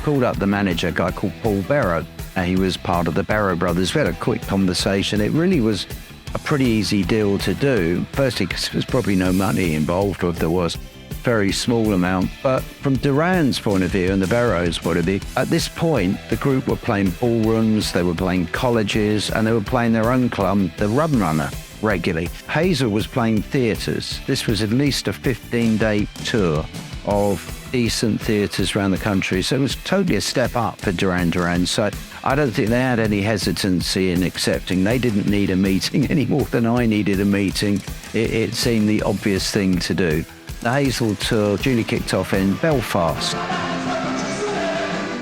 called up the manager, a guy called Paul Barrow. He was part of the Barrow brothers. We had a quick conversation. It really was a pretty easy deal to do. Firstly, because there was probably no money involved, or if there was, very small amount. But from Duran's point of view and the Barrows' point of view, at this point, the group were playing ballrooms, they were playing colleges, and they were playing their own club, the Rum Runner, regularly. Hazel was playing theatres. This was at least a 15-day tour of decent theatres around the country. So it was totally a step up for Duran Duran. So I don't think they had any hesitancy in accepting. They didn't need a meeting any more than I needed a meeting. It seemed the obvious thing to do. The Hazel tour duly kicked off in Belfast.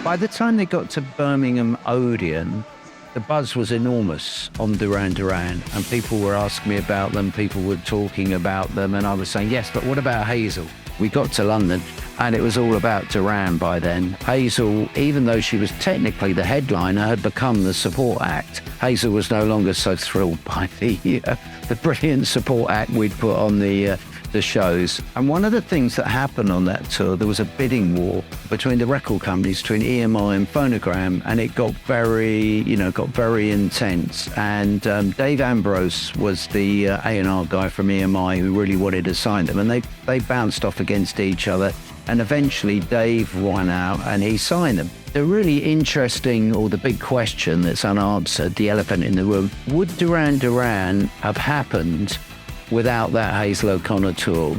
By the time they got to Birmingham Odeon, the buzz was enormous on Duran Duran, and people were asking me about them, people were talking about them, and I was saying, yes, but what about Hazel? We got to London, and it was all about Duran by then. Hazel, even though she was technically the headliner, had become the support act. Hazel was no longer so thrilled by the brilliant support act we'd put on the shows. And one of the things that happened on that tour, there was a bidding war between the record companies, between EMI and Phonogram, and it got very intense. And Dave Ambrose was the A&R guy from EMI who really wanted to sign them, and they bounced off against each other, and eventually Dave won out and he signed them. The really interesting, or the big question that's unanswered, the elephant in the room, would Duran Duran have happened without that Hazel O'Connor tour?